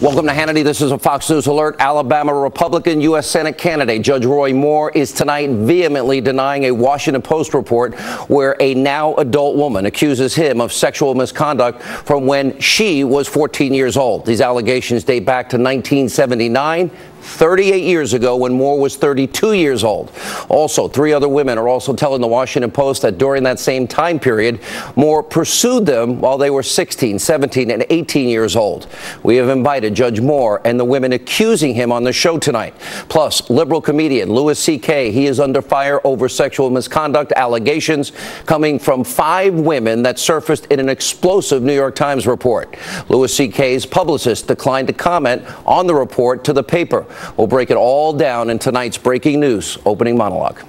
Welcome to Hannity. This is a Fox News alert. Alabama Republican U.S. Senate candidate Judge Roy Moore is tonight vehemently denying a Washington Post report where a now adult woman accuses him of sexual misconduct from when she was 14 years old. These allegations date back to 1979. 38 years ago, when Moore was 32 years old. Also, 3 other women are also telling the Washington Post that during that same time period, Moore pursued them while they were 16, 17, and 18 years old. We have invited Judge Moore and the women accusing him on the show tonight. Plus, liberal comedian Louis C.K. He is under fire over sexual misconduct allegations coming from 5 women that surfaced in an explosive New York Times report. Louis C.K.'s publicist declined to comment on the report to the paper. We'll break it all down in tonight's breaking news opening monologue.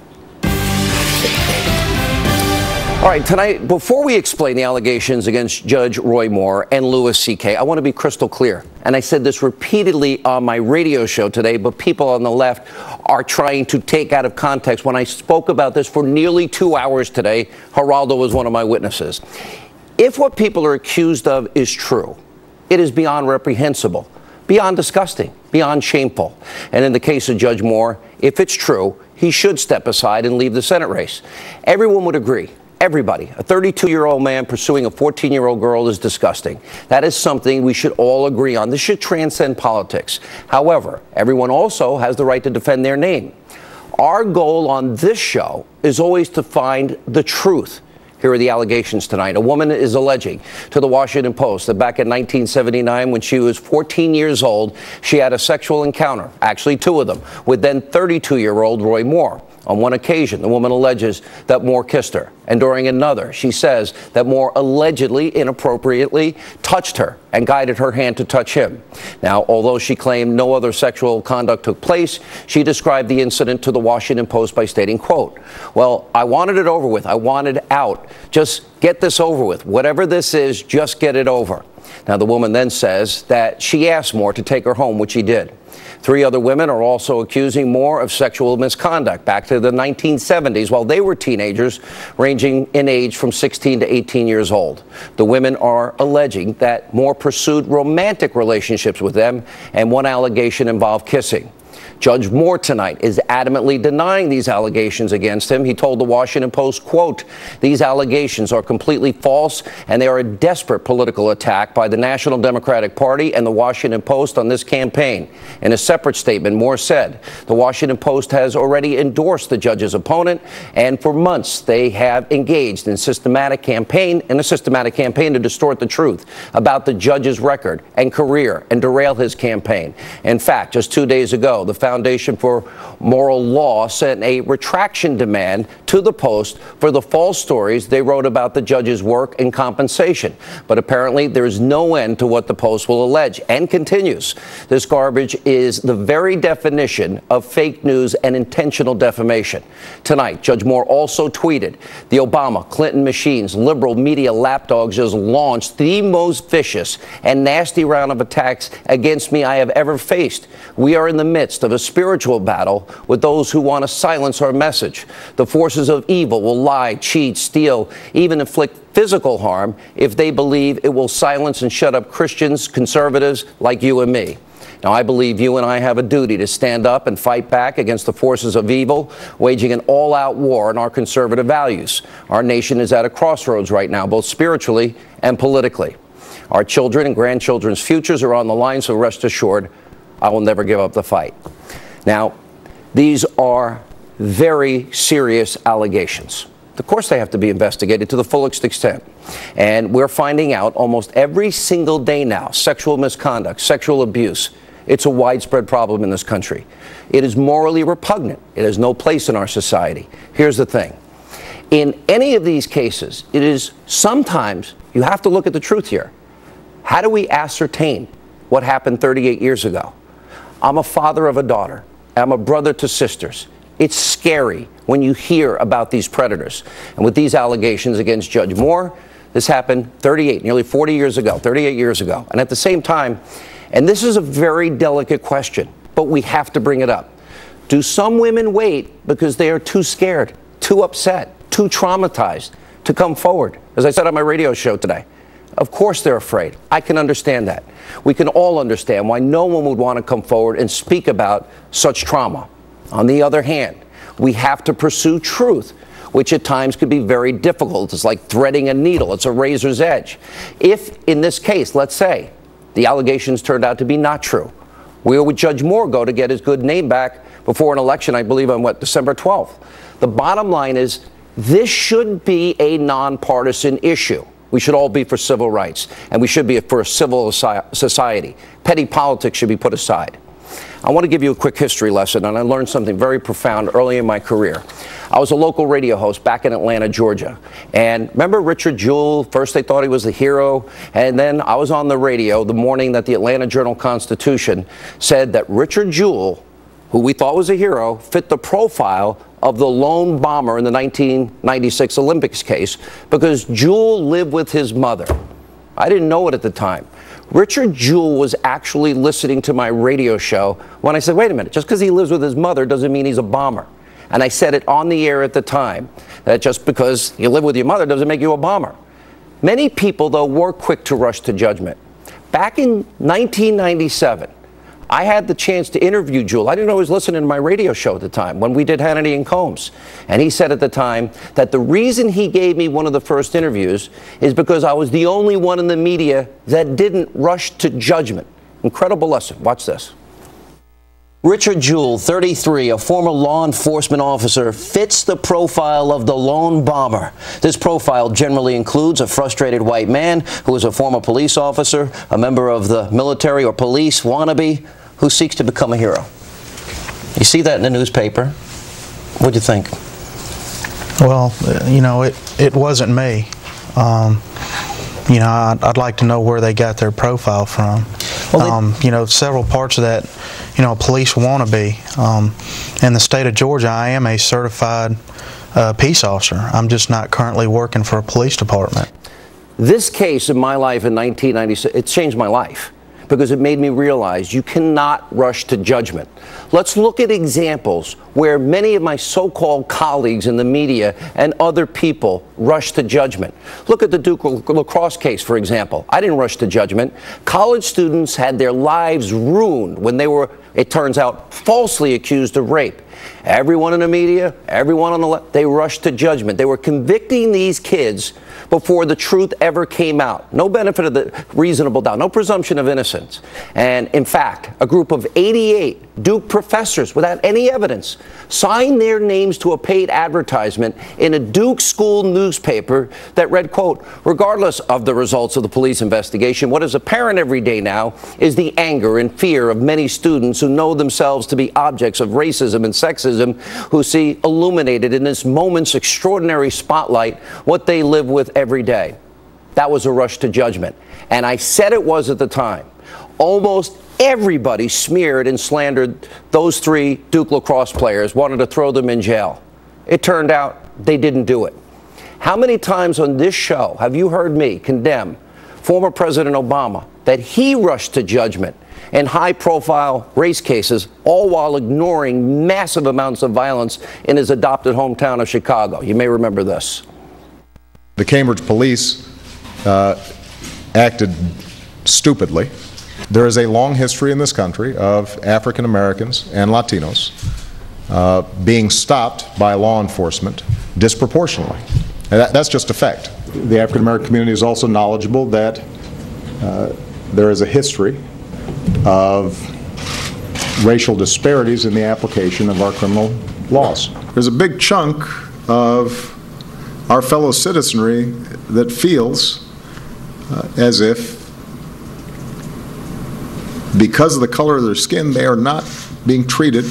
All right, tonight, before we explain the allegations against Judge Roy Moore and Louis C.K., I want to be crystal clear. And I said this repeatedly on my radio show today, but people on the left are trying to take out of context. When I spoke about this for nearly 2 hours today, Geraldo was one of my witnesses. If what people are accused of is true, it is beyond reprehensible, beyond disgusting, beyond shameful. And in the case of Judge Moore, if it's true, he should step aside and leave the Senate race. Everyone would agree. Everybody. A 32-year-old man pursuing a 14-year-old girl is disgusting. That is something we should all agree on. This should transcend politics. However, everyone also has the right to defend their name. Our goal on this show is always to find the truth. Here are the allegations tonight. A woman is alleging to the Washington Post that back in 1979, when she was 14 years old, she had a sexual encounter, actually 2 of them, with then 32-year-old Roy Moore. On one occasion, the woman alleges that Moore kissed her, and during another, she says that Moore allegedly, inappropriately touched her and guided her hand to touch him. Now, although she claimed no other sexual conduct took place, she described the incident to the Washington Post by stating, quote, "Well, I wanted it over with. I wanted out. Just get this over with. Whatever this is, just get it over." Now, the woman then says that she asked Moore to take her home, which he did. 3 other women are also accusing Moore of sexual misconduct back to the 1970s while they were teenagers, ranging in age from 16 to 18 years old. The women are alleging that Moore pursued romantic relationships with them, and one allegation involved kissing. Judge Moore tonight is adamantly denying these allegations against him. He told the Washington Post, quote, "These allegations are completely false, and they are a desperate political attack by the National Democratic Party and the Washington Post on this campaign." In a separate statement, Moore said, "The Washington Post has already endorsed the judge's opponent, and for months they have engaged in a systematic campaign to distort the truth about the judge's record and career and derail his campaign." In fact, just 2 days ago, the Foundation for Moral Law sent a retraction demand to the Post for the false stories they wrote about the judge's work and compensation. But apparently there is no end to what the Post will allege, and continues. This garbage is the very definition of fake news and intentional defamation. Tonight, Judge Moore also tweeted, "The Obama, Clinton machines, liberal media lapdogs just launched the most vicious and nasty round of attacks against me I have ever faced. We are in the midst of a spiritual battle with those who want to silence our message. The forces of evil will lie, cheat, steal, even inflict physical harm if they believe it will silence and shut up Christians, conservatives like you and me. Now, I believe you and I have a duty to stand up and fight back against the forces of evil, waging an all-out war on our conservative values. Our nation is at a crossroads right now, both spiritually and politically. Our children and grandchildren's futures are on the line, so rest assured, I will never give up the fight." Now, these are very serious allegations. Of course, they have to be investigated to the fullest extent. And we're finding out almost every single day now, sexual misconduct, sexual abuse. It's a widespread problem in this country. It is morally repugnant. It has no place in our society. Here's the thing. In any of these cases, it is sometimes, you have to look at the truth here. How do we ascertain what happened 38 years ago? I'm a father of a daughter. I'm a brother to sisters. It's scary when you hear about these predators. And with these allegations against Judge Moore, this happened nearly 40 years ago, 38 years ago. And at the same time, and this is a very delicate question, but we have to bring it up. Do some women wait because they are too scared, too upset, too traumatized to come forward? As I said on my radio show today, Of course they're afraid. I can understand that. We can all understand why no one would want to come forward and speak about such trauma. On the other hand, we have to pursue truth, which at times can be very difficult. It's like threading a needle. It's a razor's edge. If, in this case, let's say, the allegations turned out to be not true, where would Judge Moore go to get his good name back before an election, I believe on December 12th? The bottom line is, this should be a nonpartisan issue. We should all be for civil rights, and we should be for a civil society. Petty politics should be put aside. I want to give you a quick history lesson, and I learned something very profound early in my career. I was a local radio host back in Atlanta, Georgia. And remember Richard Jewell? First they thought he was the hero, and then I was on the radio the morning that the Atlanta Journal-Constitution said that Richard Jewell, who we thought was a hero, fit the profile of the lone bomber in the 1996 Olympics case because Jewell lived with his mother. I didn't know it at the time. Richard Jewell was actually listening to my radio show when I said, wait a minute, just because he lives with his mother doesn't mean he's a bomber. And I said it on the air at the time, that just because you live with your mother doesn't make you a bomber. Many people, though, were quick to rush to judgment. Back in 1997, I had the chance to interview Jewell. I didn't know he was listening to my radio show at the time when we did Hannity and Combs. And he said at the time that the reason he gave me one of the first interviews is because I was the only one in the media that didn't rush to judgment. Incredible lesson. Watch this. Richard Jewell, 33, a former law enforcement officer, fits the profile of the lone bomber. This profile generally includes a frustrated white man who is a former police officer, a member of the military or police wannabe, who seeks to become a hero. You see that in the newspaper. What'd you think? Well, you know, it wasn't me. You know, I'd like to know where they got their profile from. Well, you know, several parts of that, you know, police wannabe. In the state of Georgia, I am a certified peace officer. I'm just not currently working for a police department. This case in my life in 1996, it changed my life because it made me realize you cannot rush to judgment. Let's look at examples where many of my so-called colleagues in the media and other people rush to judgment. Look at the Duke lacrosse case, for example. I didn't rush to judgment. College students had their lives ruined when they were, it turns out, falsely accused of rape. Everyone in the media, everyone on the left, they rushed to judgment. They were convicting these kids before the truth ever came out. No benefit of the reasonable doubt, no presumption of innocence. And in fact, a group of 88 Duke professors, without any evidence, signed their names to a paid advertisement in a Duke school newspaper that read, quote, regardless of the results of the police investigation, what is apparent every day now is the anger and fear of many students who know themselves to be objects of racism and sexism, who see illuminated in this moment's extraordinary spotlight what they live with every day. That was a rush to judgment. And I said it was at the time. Almost everybody smeared and slandered those three Duke lacrosse players, wanted to throw them in jail. It turned out they didn't do it. How many times on this show have you heard me condemn former President Obama that he rushed to judgment in high-profile race cases, all while ignoring massive amounts of violence in his adopted hometown of Chicago? You may remember this. The Cambridge police acted stupidly. There is a long history in this country of African Americans and Latinos being stopped by law enforcement disproportionately. And that's just a fact. The African American community is also knowledgeable that there is a history of racial disparities in the application of our criminal laws. There's a big chunk of our fellow citizenry that feels as if because of the color of their skin, they are not being treated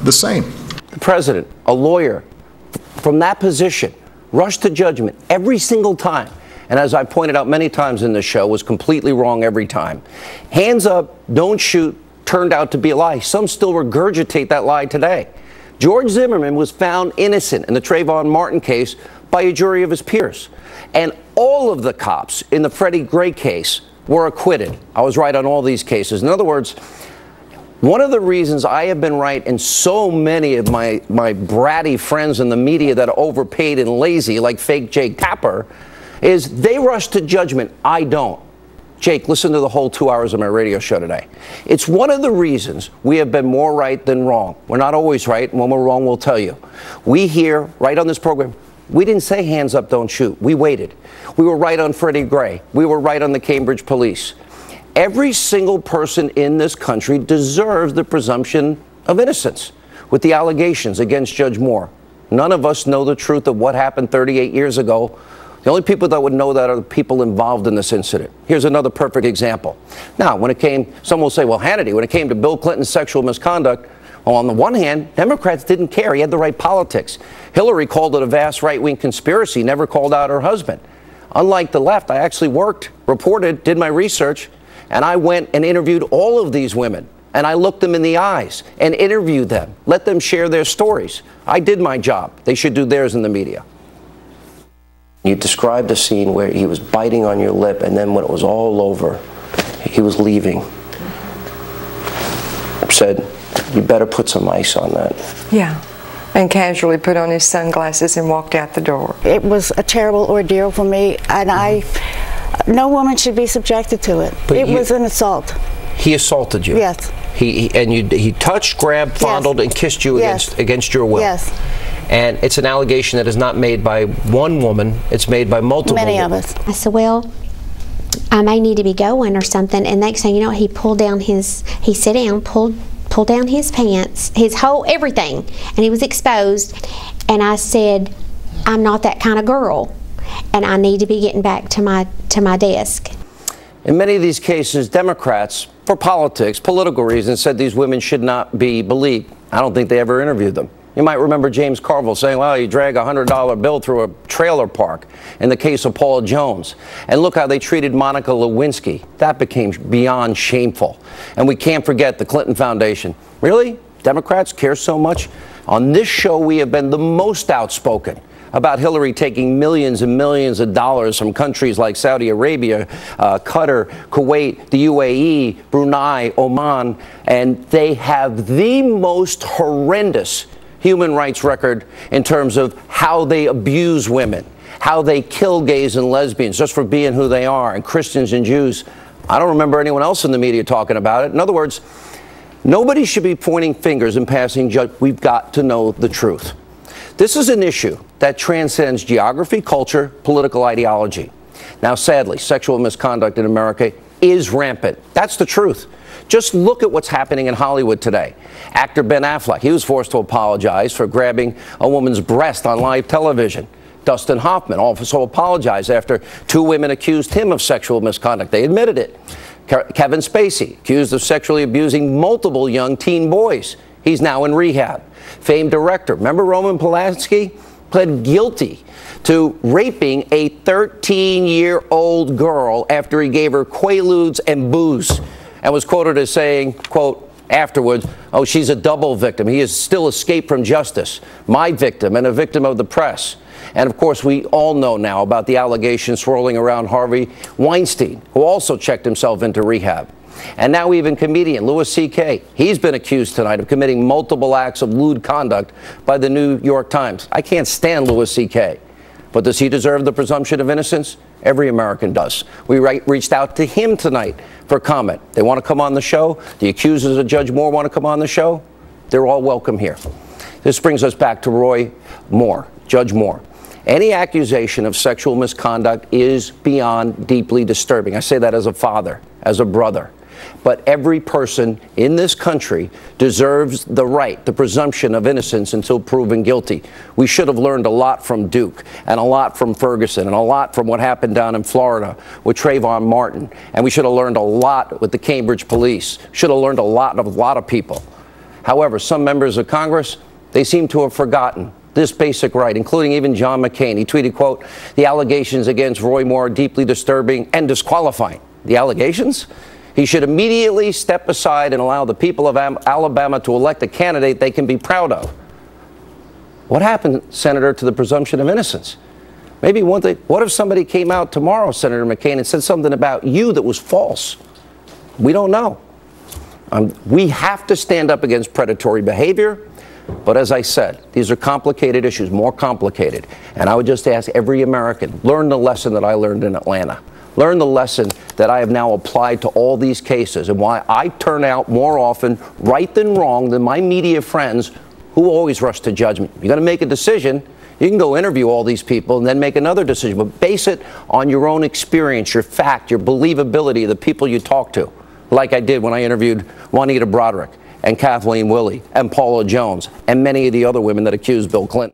the same. The president, a lawyer, from that position, rushed to judgment every single time. And as I pointed out many times in this show, was completely wrong every time. Hands up, don't shoot, turned out to be a lie. Some still regurgitate that lie today. George Zimmerman was found innocent in the Trayvon Martin case by a jury of his peers. And all of the cops in the Freddie Gray case were acquitted. I was right on all these cases. In other words, one of the reasons I have been right in so many of my bratty friends in the media that are overpaid and lazy, like fake Jake Tapper, is they rush to judgment. I don't. Jake, listen to the whole 2 hours of my radio show today. It's one of the reasons we have been more right than wrong. We're not always right, and when we're wrong, we'll tell you. We here, right on this program, we didn't say hands up, don't shoot. We waited. We were right on Freddie Gray. We were right on the Cambridge police. Every single person in this country deserves the presumption of innocence with the allegations against Judge Moore. None of us know the truth of what happened 38 years ago. The only people that would know that are the people involved in this incident. Here's another perfect example. Now, when it came, some will say, well, Hannity, when it came to Bill Clinton's sexual misconduct, well, on the one hand, Democrats didn't care. He had the right politics. Hillary called it a vast right-wing conspiracy, never called out her husband. Unlike the left, I actually worked, reported, did my research, and I went and interviewed all of these women. And I looked them in the eyes and interviewed them, let them share their stories. I did my job. They should do theirs in the media. You described a scene where he was biting on your lip, and then when it was all over, he was leaving. Said, you better put some ice on that. Yeah, and casually put on his sunglasses and walked out the door. It was a terrible ordeal for me, and no woman should be subjected to it. But it was an assault. He assaulted you? Yes. He touched, grabbed, fondled, yes, and kissed you against your will? Yes. And it's an allegation that is not made by one woman, it's made by multiple Many women. of us. I said, well, I may need to be going or something. And next thing you know, he pulled down he sat down, pulled down his pants, his whole everything, and he was exposed. And I said, I'm not that kind of girl, and I need to be getting back to my desk. In many of these cases, Democrats, for politics, political reasons, said these women should not be believed. I don't think they ever interviewed them. You might remember James Carville saying, well, you drag a $100 bill through a trailer park in the case of Paula Jones. And look how they treated Monica Lewinsky. That became beyond shameful. And we can't forget the Clinton Foundation. Really? Democrats care so much? On this show, we have been the most outspoken about Hillary taking millions and millions of dollars from countries like Saudi Arabia, Qatar, Kuwait, the UAE, Brunei, Oman, and they have the most horrendous human rights record in terms of how they abuse women, how they kill gays and lesbians just for being who they are, and Christians and Jews. I don't remember anyone else in the media talking about it. In other words, nobody should be pointing fingers and passing judgment. We've got to know the truth. This is an issue that transcends geography, culture, political ideology. Now, sadly, sexual misconduct in America is rampant. That's the truth. Just look at what's happening in Hollywood today. Actor Ben Affleck, he was forced to apologize for grabbing a woman's breast on live television. Dustin Hoffman also apologized after two women accused him of sexual misconduct. They admitted it. Kevin Spacey, accused of sexually abusing multiple young teen boys. He's now in rehab. Famed director, remember Roman Polanski? Pled guilty to raping a 13-year-old girl after he gave her Quaaludes and booze, and was quoted as saying, quote, afterwards, oh, she's a double victim. He has still escaped from justice. My victim and a victim of the press. And of course, we all know now about the allegations swirling around Harvey Weinstein, who also checked himself into rehab. And now even comedian Louis C.K., he's been accused tonight of committing multiple acts of lewd conduct by the New York Times. I can't stand Louis C.K., but does he deserve the presumption of innocence? Every American does. We reached out to him tonight for comment. They want to come on the show. The accusers of Judge Moore want to come on the show. They're all welcome here. This brings us back to Roy Moore, Judge Moore. Any accusation of sexual misconduct is beyond deeply disturbing. I say that as a father, as a brother. But every person in this country deserves the right, the presumption of innocence until proven guilty. We should have learned a lot from Duke, and a lot from Ferguson, and a lot from what happened down in Florida with Trayvon Martin. And we should have learned a lot with the Cambridge police. Should have learned a lot of people. However, some members of Congress, they seem to have forgotten this basic right, including even John McCain. He tweeted, quote, the allegations against Roy Moore are deeply disturbing and disqualifying. The allegations? He should immediately step aside and allow the people of Alabama to elect a candidate they can be proud of. What happened, Senator, to the presumption of innocence? Maybe one thing, what if somebody came out tomorrow, Senator McCain, and said something about you that was false? We don't know. We have to stand up against predatory behavior, But as I said, these are complicated issues, more complicated. And I would just ask every American, learn the lesson that I learned in Atlanta. Learn the lesson that I have now applied to all these cases and why I turn out more often right than wrong than my media friends who always rush to judgment. You're going to make a decision. You can go interview all these people and then make another decision, but base it on your own experience, your fact, your believability, the people you talk to, like I did when I interviewed Juanita Broderick and Kathleen Willey and Paula Jones and many of the other women that accused Bill Clinton.